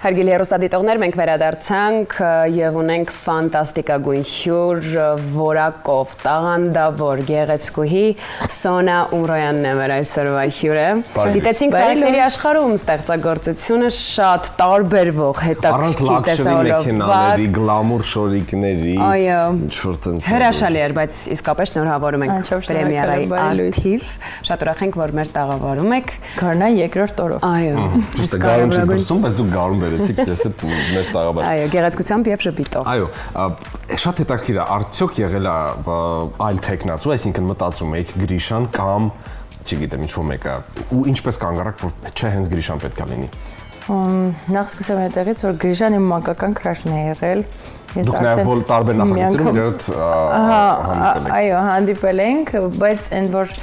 Հարգելի հեռուստադիտողներ, մենք վերադարձանք եւ ունենք ֆանտաստիկագույն հյուր, որակով, տաղանդավոր գեղեցկուհի Սոնա Ումրոյանն է մեր այսօրվա հյուրը։ Գիտեցինք տարիների աշխարհում ստեղծագործությունը շատ տարբերվող, հետաքրքիր տեսահոլովակ, գլամուր շորիկների, ինչ-որ տենց։ Հրաշալի էր, բայց իսկապես շնորհավորում ենք պրեմիերայի արդիվ։ Շատ ուրախ ենք, որ մեր տաղավարում եք։ Գարնան երկրորդ օրով։ Այո։ Իսկ գարուն չի դրսում, բայց դուք գարուն բերեցիք ձեզ հետ մեր տաղավար։ Այո, գեղեցկությամբ եւ շփիտով։ Այո, շատ հետաքրքիր է, արդյոք եղել է այլ տեխնացու, այսինքն մտածում եք Գրիշան կամ, չգիտեմ, ինչ-որ մեկը, ու ինչպես կանգառակ, որ չէ, հենց Գրիշան պետք է լինի։ Նախ սկսեմ այդտեղից, որ Գրիշան իմ մանկական քրաշն է եղել։ Դուք նաև բոլոր տարբեր նախագծերում իրար հանդիպել եք։ Այո, հանդիպել ենք, բայց ընդ որ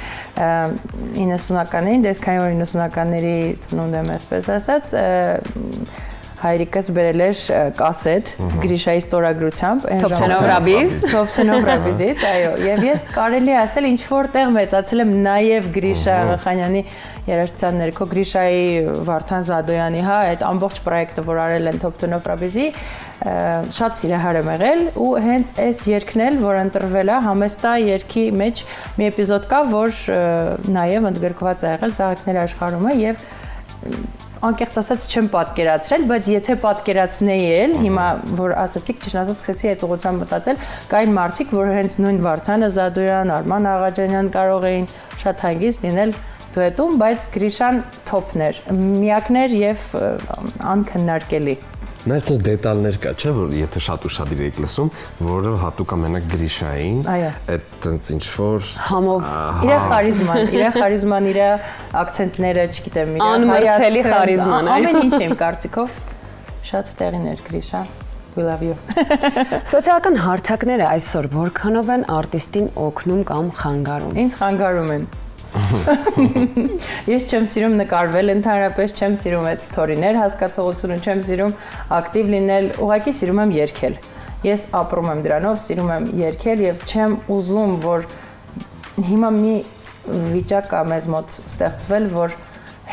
90-ականներին, դες քանի որ 90-ականների ծնունդ եմ այսպես ասած, հայրիկս բերել էր կասետ Գրիշայի ստորագրությամբ, Թովցենով Ռաբիզից, այո, եւ ես կարելի ասել ինչ որտեղ մեծացել եմ նաեւ Գրիշա Աղախանյանի երաժշտության ներքո Գրիշայի Վարդան Զադոյանի, հա, այդ ամբողջ պրոյեկտը, որ արել են Թովցենով Ռաբիզի, շատ սիրահար եմ եղել ու հենց այս երգն էլ, որ ընտրվել է Համեստա երգի մեջ մի էպիզոդ կա, որ նաեւ ընդգրկված է եղել Ծաղիկների աշխարհումը եւ անկեղծ ասած չեմ պատկերացրել, բայց եթե պատկերացնեի էլ, հիմա որ ասացիք, ճիշտ ասած սկսեցի այդ ուղղությամբ մտածել, կային մարդիկ, որ հենց նույն Վարդանը Զադոյան, Արման Աղաջանյան կարող էին շատ հանգիստ լինել դուետում, բայց Գրիշան թոփն էր, միակն էր եւ անքննարկելի։ Նաև դες դետալներ կա, չէ, որ եթե շատ ուշադիր եք լսում, որը հատուկ է մենակ Գրիշային, այդ տենց ինչ-որ իր խարիզման, իր ակցենտները, չգիտեմ, իր անմրցելի խարիզման, ամեն ինչ իմ կարծիքով շատ տեղին էր Գրիշան։ We love you։ Սոցիալական հարթակները այսօր որքանով են արտիստին օգնում կամ խանգարում։ Ինձ խանգարում են։ Ես չեմ սիրում նկարվել, ընդհանրապես չեմ սիրում այդ սթորիներ, հասկացողությունը չեմ սիրում ակտիվ լինել, ուղղակի սիրում եմ երգել։ Ես ապրում եմ դրանով, սիրում եմ երգել եւ չեմ ուզում, որ հիմա մի վիճակ կա մեզ մոտ ստեղծվել, որ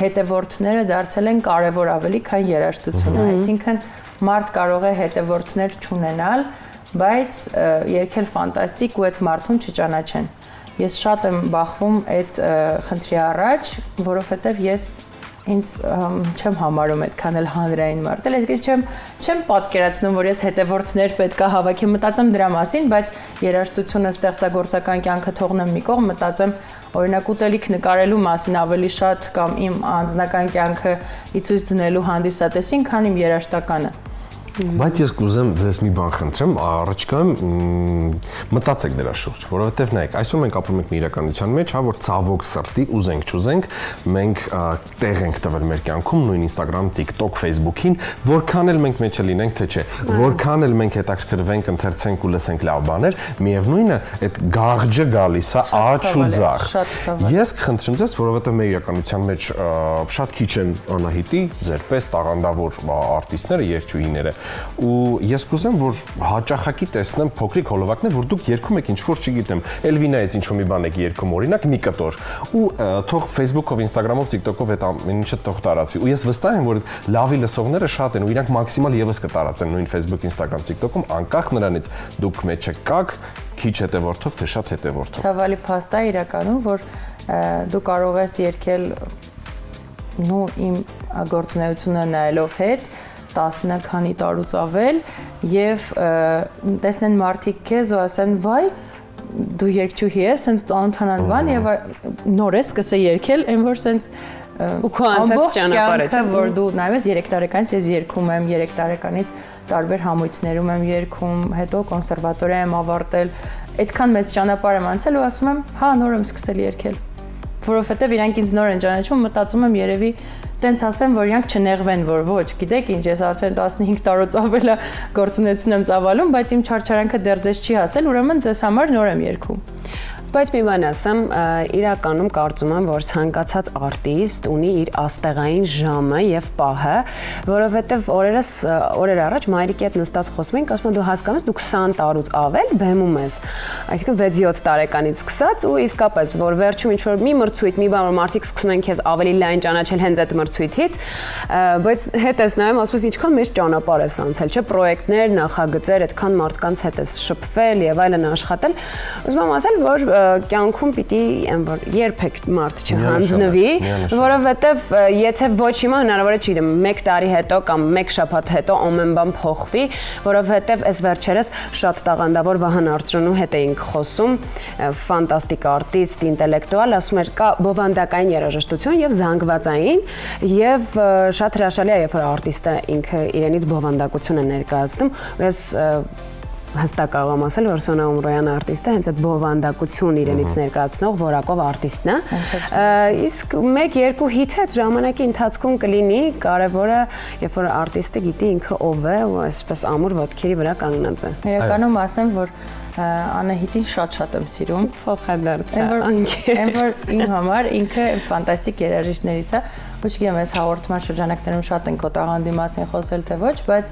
հետևորդները դարձել են կարևոր ավելի, քան երաժշտությունը, այսինքն մարդ կարող է հետևորդներ չունենալ, բայց երգել ֆանտաստիկ ու այդ մարդուն չճանաչեն։ Ես շատ եմ բախվում այդ խնդրի առաջ, որովհետև ես ինձ չեմ համարում այդքան էլ հանրային մարդ, այսինքն չեմ պատկերացնում, որ ես հետևորդներ պետք է հավաքեմ, մտածեմ դրա մասին, բայց երաժշտությունը, ստեղծագործական կյանքը թողնեմ մի կողմ, մտածեմ օրինակ ուտելիք նկարելու մասին ավելի շատ կամ իմ անձնական կյանքը ի ցույց դնելու հանդիսատեսին, քան իմ երաժշտականը։ Բայց ես կուզեմ ձեզ մի բան խնդրեմ, առաջկայում մտածեք դրա շուրջ, որովհետև նայեք, այսօր մենք ապրում ենք մի իրականության մեջ, հա, որ ցավոք սրտի, ուզենք չուզենք, մենք տեղ ենք տվել մեր կյանքում, նույն Instagram, TikTok, Facebook-ին, որքան էլ մենք մեջը լինենք, թե չէ, որքան էլ մենք հետաքրքրվենք, ընթերցենք ու լսենք լավ բաներ, միևնույնն է, այդ գաղջը գալիս է աճ ու ձախ։ Ես կխնդրեմ ձեզ, որովհետև մեր իրականության մեջ շատ քիչ են Անահիտի, ձեր պես տաղանդավոր արտիստները, երգչուհիները ու ես կուզեմ, որ հաճախակի տեսնեմ փոքրիկ հոլովակներ, որ դուք երգում եք ինչ-որ, չգիտեմ, Էլվինայից ինչ-որ մի բան եք երգում, օրինակ մի կտոր, ու թող Facebook-ով, Instagram-ով, TikTok-ով այդ ամեն ինչը թող տարածվի։ Ու ես վստահ եմ, որ լավի լսողները շատ են ու իրանք մաքսիմալ եւս կտարածեն նույն Facebook, Instagram, TikTok-ում, անկախ նրանից դուք մեջը կաք, քիչ հետևորդով, թե շատ հետևորդով։ Ցավալի փաստ է իրականում, որ դու կարող ես երգել նո իմ գործունեությունը նայելով հետ 10 քանի տարուց ավել եւ տեսնեն մարդիկ քեզ ու ասեն վայ դու երգչուհի ես, ասենց անթանան բան եւ նոր ես սկսե երգել, այն որ ասենց ու քո անցած ճանապարհը, որ դու նայես 3 տարեկանից ես երգում եմ, 3 տարեկանից տարբեր համույթներում եմ երգում, հետո կոնսերվատորիա եմ ավարտել, այդքան մեծ ճանապարհ եմ անցել ու ասում եմ, հա նոր եմ սկսել երգել, որովհետեւ իրանք ինձ նոր են ճանաչում, մտածում եմ երևի տենց ասեմ, որ իրանք չնեղվեն, որ ոչ, գիտեք ինչ, ես արդեն 15 տարուց ավել գործունեություն եմ ծավալում, բայց իմ չարչարանքը դեռ ձեզ չի հասել, ուրեմն ձեզ համար նոր եմ երգում։ Բայց մի բան ասեմ, իրականում կարծում եմ, որ ցանկացած արտիստ ունի իր աստեղային ժամը եւ պահը, որովհետեւ օրեր առաջ մայրիկի հետ նստած խոսում ենք, ասում եմ դու հասկանում ես, դու 20 տարուց ավել բեմում ես, այսինքն 6-7 տարեկանից սկսած ու իսկապես որ վերջում ինչ որ մի մրցույթ, մի բան որ մարդիկ սկսում են քեզ ավելի լայն ճանաչել հենց այդ մրցույթից, բայց հետ ես նայում, ասում ես ինչքան մեծ ճանապարհ ես անցել, չէ՞, պրոյեկտներ, նախագծեր, այդքան մարդկանց հետ ես շփվել եւ այլն աշխատել, ուզում եմ ասել, որ կյանքում պիտի որ երբեք մարդ չհանձնվի, որովհետև եթե ոչ հիմա հնարավոր է չգիտեմ 1 տարի հետո կամ 1 շաբաթ հետո ամեն բան փոխվի, որովհետև այս վերջերս շատ տաղանդավոր Վահան Արծրունու հետ էինք խոսում, ֆանտաստիկ արտիստ, ինտելեկտուալ, ասում էր կա բովանդակային երաժշտություն եւ զանգվածային եւ շատ հրաշալի է երբ որ արտիստը ինքը իրենից բովանդակություն է ներկայացնում, ես հստակ կարող եմ ասել, որ Սոնա Ումրոյանը արտիստը հենց այդ բովանդակություն իրենից ներկայացնող որակով արտիստն է։ Իսկ 1-2 հիթ այդ ժամանակի ընթացքում կլինի, կարևորը, երբ որ արտիստը գիտի ինքը ով է ու այսպես ամուր ոտքերի վրա կանգնած է։ Իրականում ասեմ, որ Անահիտին շատ եմ սիրում։ Փոխադարձ։ Այն որ իմ համար ինքը ֆանտաստիկ երաժիշտներից է։ Ոչ գիտեմ, այս հաղորդման շրջանակներում շատ են քո տաղանդի մասին խոսել թե ոչ, բայց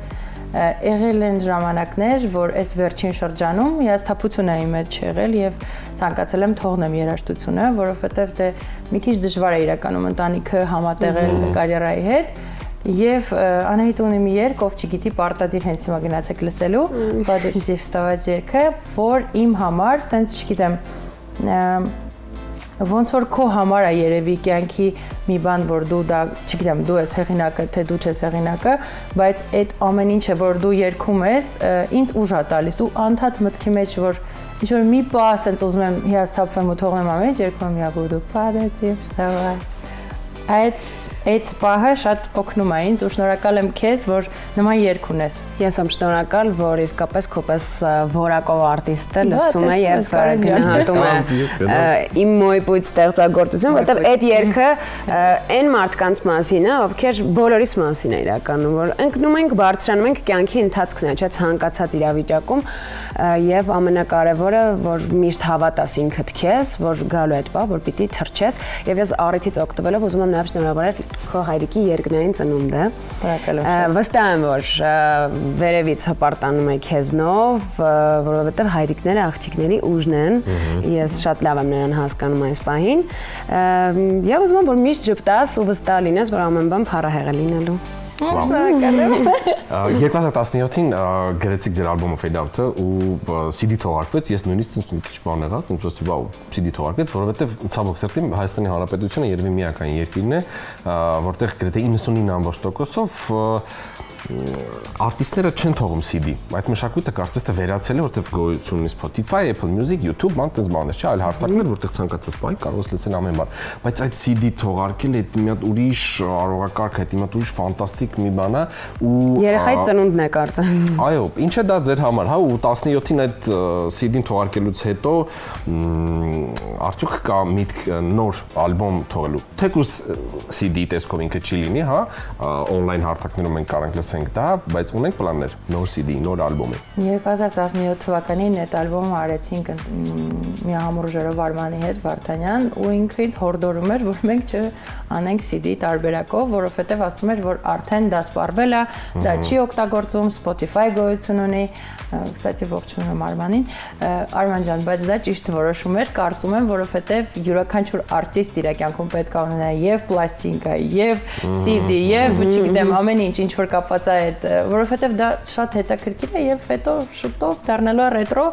եղել են ժամանակներ, որ այս վերջին շրջանում հիասթափություն է իմ մեջ եղել եւ ցանկացել եմ թողնեմ երաժշտությունը, որովհետեւ դե մի քիչ դժվար է իրականում ընտանիքը համատեղել կարիերայի հետ եւ Անահիտ ունի մի երգ, ով չգիտի, պարտադիր հենց հիմա գնացեք լսելու, «Падать вставать» երգը, որ իմ համար, սենց չգիտեմ, ոնց որ քո համար է երևի կյանքի մի բան, որ դու դա, չգիտեմ, դու ես հեղինակը, թե դու չես հեղինակը, բայց այդ ամեն ինչը, որ դու երգում ես, ինձ ուժ է տալիս ու անդադ մտքի մեջ, որ ինչ որ մի պահ ասենց ուզում եմ հիասթափվեմ ու թողնեմ ամեն ինչ, երգում եմ «Я буду падать и вставать»։ Այդ պահը շատ օգնում է ինձ ու շնորհակալ եմ քեզ, որ նման երգ ունես։ Ես եմ շնորհակալ, որ իսկապես քոպես որակով արտիստը լսում է եւ գնահատում է իմ մոյպույց ստեղծագործություն, որովհետեւ այդ երգը այն մարդկանց մասին է, ովքեր բոլորիս մասին է իրականում, որ ընկնում ենք, բարձրանում ենք կյանքի ընթացքն է, չէ՞, ցանկացած իրավիճակում եւ ամենակարևորը, որ միշտ հավատաս ինքդ քեզ, որ գալու է այդ պահ, որ պիտի թռչես եւ ես առիթից օգտվելով ուզում եմ նաեւ շնորհավորել քո հայրիկի երկնային ծնունդը։ Վստահ եմ, որ վերևից հպարտանում է քեզնով, որովհետև հայրիկները աղջիկների ուժն են։ Ես շատ լավ եմ նրան հասկանում այս պահին։ Եվ ուզում եմ, որ միշտ ճպտաս ու վստահ լինես, որ ամեն բան փառահեղ է լինելու։ 2017-ին գրեցիք ձեր ալբոմը Fade Out-ը ու CD թողարկվեց, ես նույնիսկ մի քիչ բան եղա, ինձ ասի, վաու, CD թողարկվեց, որովհետև ցավոք սրտի Հայաստանի Հանրապետությունը երևի միակային երկիրն է, որտեղ գրեթե 99%-ով արտիստները չեն թողում CD։ Այդ մշակույթը կարծես թե վերացել է, որտեղ գոյություն ունի Spotify, Apple Music, YouTube, ման տես բաներ, չէ՞, այլ հարթակներ, որտեղ ցանկացած բան կարող ես լսել ամեն բան։ Բայց այդ CD թողարկելը այդ մի հատ ուրիշ արողակարգ է, այդ մի հատ ուրիշ ֆանտաստիկ մի բան է ու երեխայի ծնունդն է կարծեմ։ Այո, ինչ է դա ձեր համար, հա, ու 17-ին այդ CD-ն թողարկելուց հետո արդյոք կա միտք նոր ալբոմ թողելու։ Թեկուզ CD տեսքով ինքը չի լինի, հա, on-line հարթակներում մենք կարող ենք լսենք դա, բայց ունենք պլաններ, նոր CD, նոր ալբոմի։ 2017 թվականին այդ ալբոմը արեցինք միահամուռ Ժերով Արմանի հետ Վարդանյան ու ինքը ինձ հորդորում էր, որ մենք չանենք CD տարբերակով, որովհետև ասում էր, որ արդեն դա սպառվել է, դա չի օգտագործում, Spotify գոյություն ունի, կստати ողջունում եմ Արմանին, Արման ջան, բայց դա ճիշտ որոշում էր, կարծում եմ, որովհետև յուրաքանչյուր արտիստ իր կյանքում պետք է ունենա եւ պլաստինկա, եւ CD, եւ չգիտեմ, ամեն ինչ որ կապված է այդ, որովհետև դա շատ հետաքրքիր է եւ հետո շուտով դառնալու է ռետրո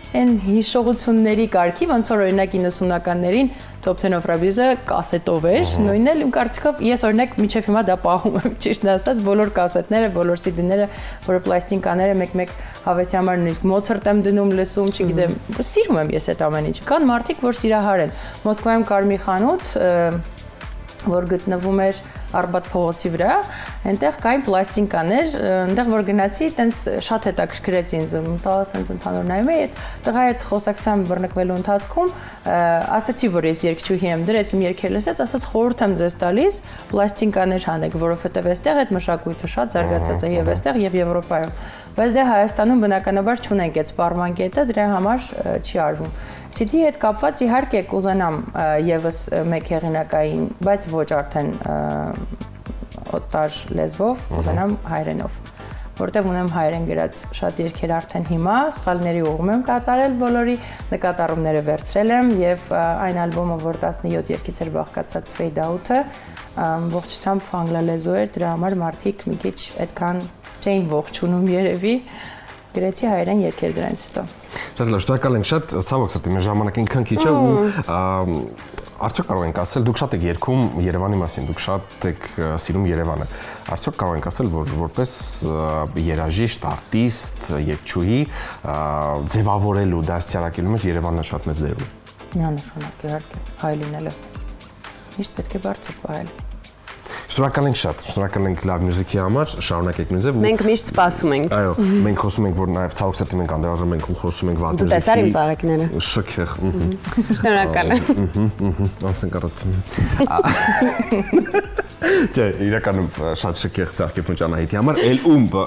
այն հիշողությունների կարգի, ոնց որ օրինակ 90-ականներին Top 10 of Rabiz-ը կասետով էր, նույնն էլ իմ կարծիքով ես օրինակ մինչև հիմա դա պահում եմ, ճիշտն ասած, բոլոր կասետները, բոլոր CD-ները, որը պլաստինկաները մեկ-մեկ հավեսի համար նույնիսկ Mozart եմ դնում, լսում, չգիտեմ, սիրում եմ ես այդ ամեն ինչը։ Կան մարդիկ, որ սիրահար են։ Մոսկվայում կար մի խանութ, որ գտնվում էր Արբատ փողոցի վրա, այնտեղ կային պլաստինկաներ, այնտեղ որ գնացի, տենց շատ հետաքրքրեց ինձ, մտա սենց ընդհանուր նայում էի, այդ տղայի հետ խոսակցության բռնկվելու ընթացքում ասացի, որ ես երգչուհի եմ, դրեց իմ երգերը լսեց, ասաց խորհուրդ եմ ձեզ տալիս պլաստինկաներ հանեք, որովհետև այստեղ այդ մշակույթը շատ զարգացած է եւ այստեղ եւ Եվրոպայում։ Բայց դե Հայաստանում բնականաբար չունենք այդ սպառման կետը, դրա համար չի արվում։ CD-ի հետ կապված իհարկե կուզենամ եւս մեկ հեղինակային, բայց ոչ արդեն օտար լեզվով, կուզենամ հայերենով, որտեղ ունեմ հայերեն գրած շատ երգեր արդեն հիմա, սխալների ուղում եմ կատարել բոլորի, նկատառումները վերցրել եմ եւ այն ալբոմը, որ 17 երգից էր բաղկացած Fade Out-ը, ողջությամբ անգլալեզու էր, դրա համար մարդիկ մի քիչ այդքան չէին ողջունում երևի, գրեցի հայերեն երգեր դրանից հետո։ Շատ լավ, շնորհակալ ենք շատ, ցավոք սրտի, մեր ժամանակը ինքան քիչ է ու արդյոք կարող ենք ասել, դուք շատ եք երգում Երևանի մասին, դուք շատ եք սիրում Երևանը։ Արդյոք կարող ենք ասել, որ որպես երաժիշտ, արտիստ, երգչուհի ձևավորելու դաստիարակելու մեջ Երևանն շատ մեծ դեր ունի։ Միանշանակ իհարկե, հայ լինելը։ Միշտ պետք է բարձր պահել։ Շնորհակալ ենք շատ, շնորհակալ ենք լավ մյուզիկի համար, շարունակեք նույն ձև։ Մենք միշտ սպասում ենք։ Այո, մենք խոսում ենք, որ նաև ցավոք սրտի մենք անդրադառնում ենք ու խոսում ենք վատ մյուզիկի։ Դու տեսար իմ ծաղիկները։ Շքեղ։ Շնորհակալ եմ։ Ասենք Չէ, իրականում շատ շքեղ ծաղկեփնուչ Անահիտի համար, էլ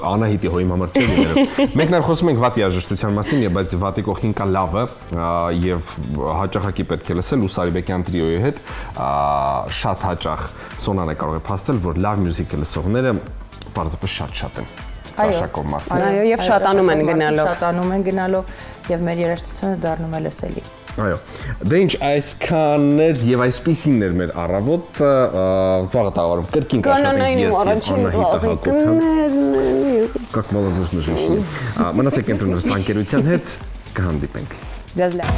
Անահիտի հոյի համար չէ լինելու։ Մենք նաև խոսում ենք վատի երաժշտության մասին, բայց վատի կողքին կա լավը եւ հաճախակի պետք է լսել ու Սարիբեկյան տրիոյի հետ շատ հաճախ Սոնանը կարող է փաստել, որ լավ մյուզիկը լսողները բարձրապես շատ են։ Տաշակով մարդ։ Այո, եւ շատանում են գնալով։ Շատանում են գնալով եւ մեր երաժշտությունը դառնում է լսելի։ Այո։ Դե ինչ այսքաններ եւ այսպիսին էր մեր առավոտը, վաղը տաղարում կրկին կաշխատենք ես եւ Անահիտը Հակոբյան։ Как молодежная женщина։ Մնացեք ընտրոնով ստանկերության հետ կհանդիպենք։ Ձեզ լավ։